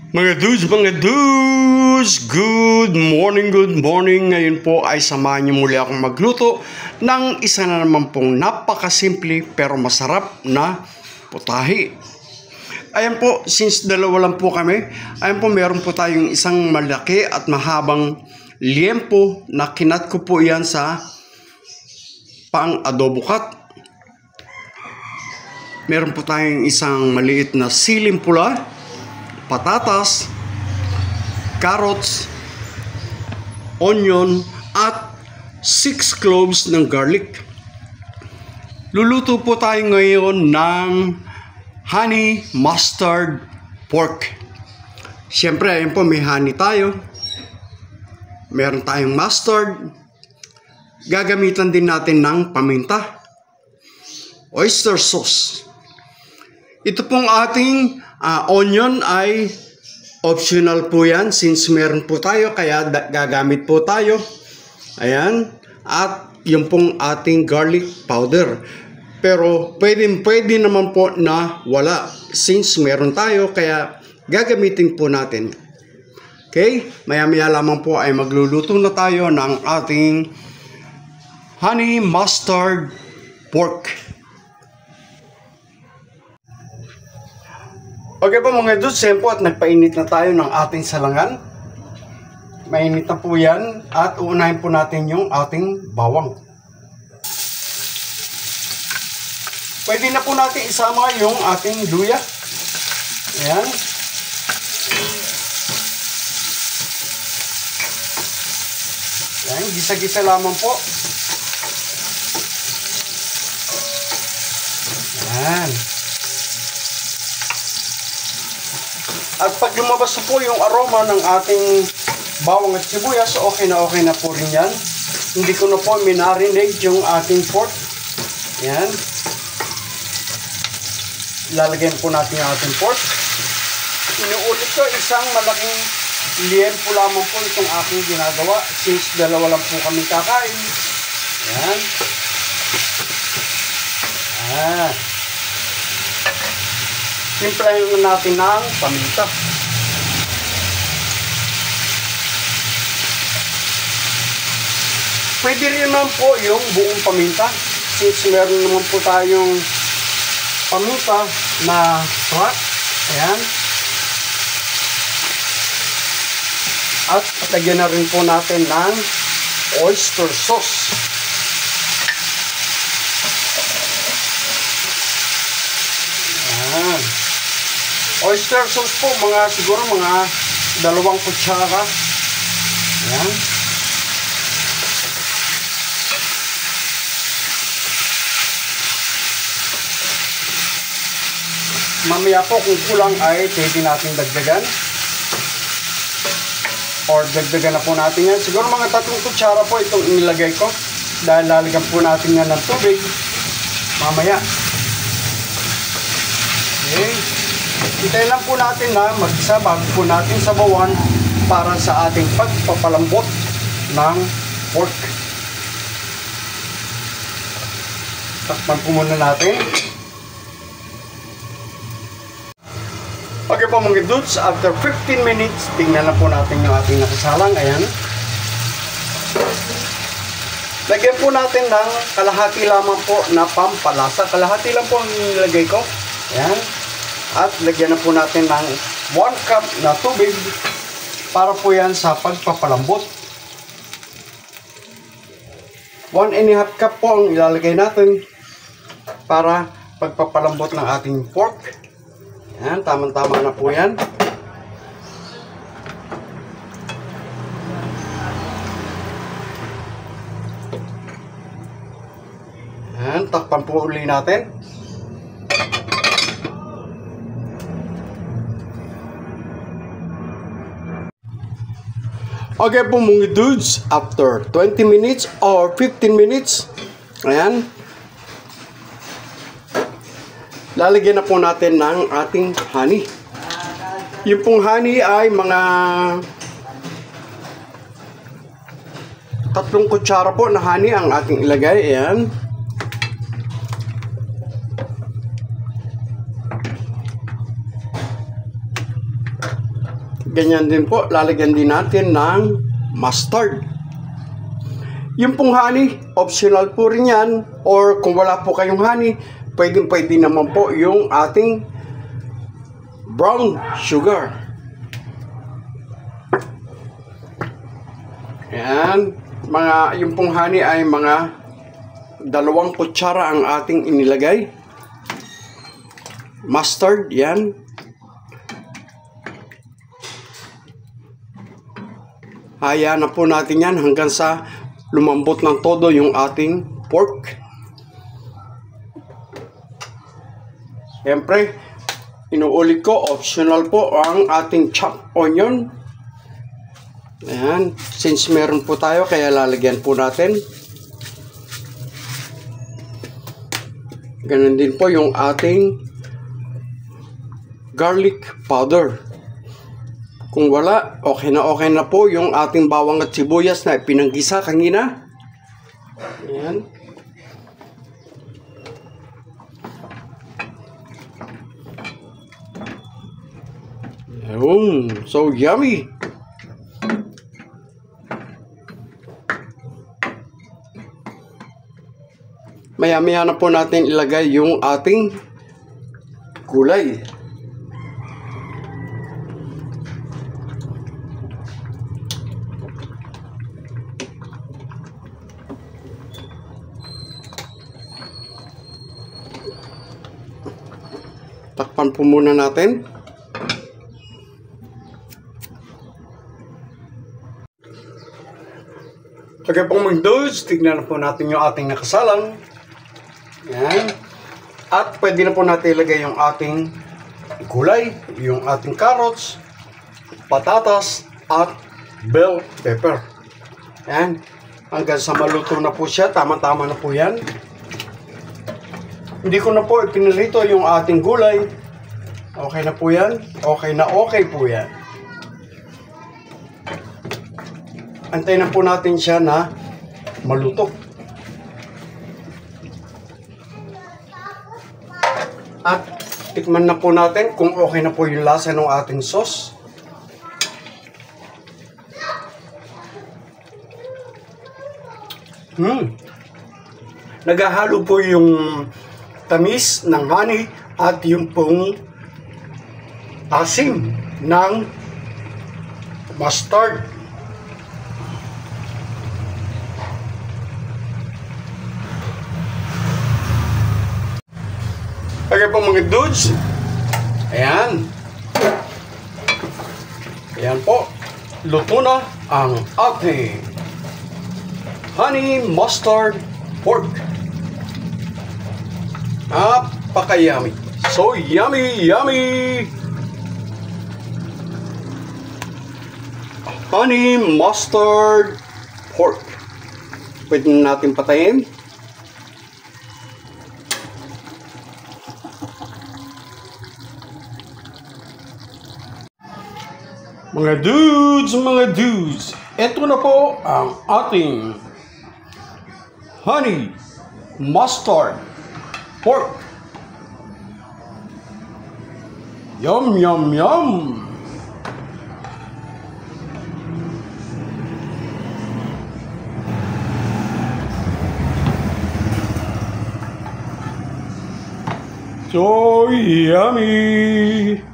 Mga dudes, good morning. Ngayon po ay samahan niyo muli akong magluto ng isa na naman pong napakasimple pero masarap na putahe. Ayan po, since dalawa lang po kami, ayan po meron po tayong isang malaki at mahabang liempo na kinat ko po yan sa pang adobo cut. Meron po tayong isang maliit na siling pula, patatas, carrots, onion, at 6 cloves ng garlic. Luluto po tayo ngayon ng honey mustard pork. Siyempre, ayun po, may honey tayo. Meron tayong mustard. Gagamitan din natin ng paminta. Oyster sauce. Ito pong ating onion ay optional po yan since meron po tayo kaya gagamit po tayo. Ayan. At yung pong ating garlic powder. Pero pwede naman po na wala since meron tayo kaya gagamitin po natin. Okay? Maya-maya lamang po ay magluluto na tayo ng ating honey mustard pork. Okay po mga dudes, po at nagpainit na tayo ng ating salangan. Mainit na po yan at uunahin po natin yung ating bawang. Pwede na po natin isama yung ating luya. Ayan. Ayan, gisa-gisa lamang po. Ayan. At pag lumabas po yung aroma ng ating bawang at sibuyas, okay na po rin yan. Hindi ko na po minarinate yung ating pork. Yan. Lalagyan po natin yung ating pork. Inuulit ko, isang malaking liempo lamang po itong aking ginagawa since dalawa lang po kami kakain. Yan. Simplahin natin ng paminta. Pwede rin naman po yung buong paminta. Since meron naman po tayong paminta na flat. Ayan. At lagyan na rin po natin ng oyster sauce. Ayan. Oyster sauce po, siguro mga 2 kutsara. Ayan. Mamaya po kung kulang ay pwede natin dagdagan. Or dagdagan na po natin yan. Siguro mga 3 kutsara po itong inilagay ko. Dahil lalagyan po natin yan ng tubig. Mamaya. Okay. Hintayin lang po natin na mag-isa bago po natin sabawan para sa ating pagpapalambot ng pork. Takpan po muna natin. Okay po mga dudes, after 15 minutes, tingnan na po natin yung ating nakasalang. Ayan. Lagyan po natin ng kalahati lamang po na pampalasa. Kalahati lang po ang nilagay ko. Ayan. At lagyan na po natin ng 1 cup na tubig para po yan sa pagpapalambot. 1½ cup po ang ilalagay natin para pagpapalambot ng ating pork. Ayan, tamang-tama na po yan. Ayan, takpan po uli natin. Okay po mga dudes, after 20 minutes or 15 minutes, ayan, lalagyan na po natin ng ating honey. Yung pong honey ay mga 3 kutsara po na honey ang ating ilagay. Ayan. Ganyan din po, lalagyan din natin ng mustard. Yung pong honey, optional po rin yan. Or kung wala po kayong honey, pwede naman po yung ating brown sugar. Ayan. Yung pong honey ay mga 2 kutsara ang ating inilagay. Mustard, yan. Hayaan na po natin yan hanggang sa lumambot ng todo yung ating pork. Siyempre, inuulit ko, optional po ang ating chopped onion. Ayan, since meron po tayo, kaya lalagyan po natin. Ganun din po yung ating garlic powder. Kung wala, okay na po yung ating bawang at sibuyas na pinanggisa kanina. Ayan. Ayun, so yummy. Maya-maya na po natin ilagay yung ating gulay. Takpan po muna natin. Okay pong mga dudes, tignan na po natin yung ating nakasalang. Yan. At pwede na po natin ilagay yung ating gulay, yung ating carrots, patatas, at bell pepper. Yan. Hanggang sa maluto na po siya, tama-tama na po yan. Hindi ko na po ipinilito yung ating gulay. Okay na po yan. Okay po yan. Antayin na po natin siya na maluto. At tikman na po natin kung okay na po yung lasa ng ating sauce. Naghahalo po yung tamis ng honey at yung pong asim ng mustard. Okay po mga dudes. Ayan. Ayan po. Luto na ang ating honey mustard pork. Napaka-yummy. So yummy, yummy. Honey mustard pork. Pwede natin patayin. Mga dudes, ito na po ang ating honey mustard pork. Yum, yum, yum. So yummy.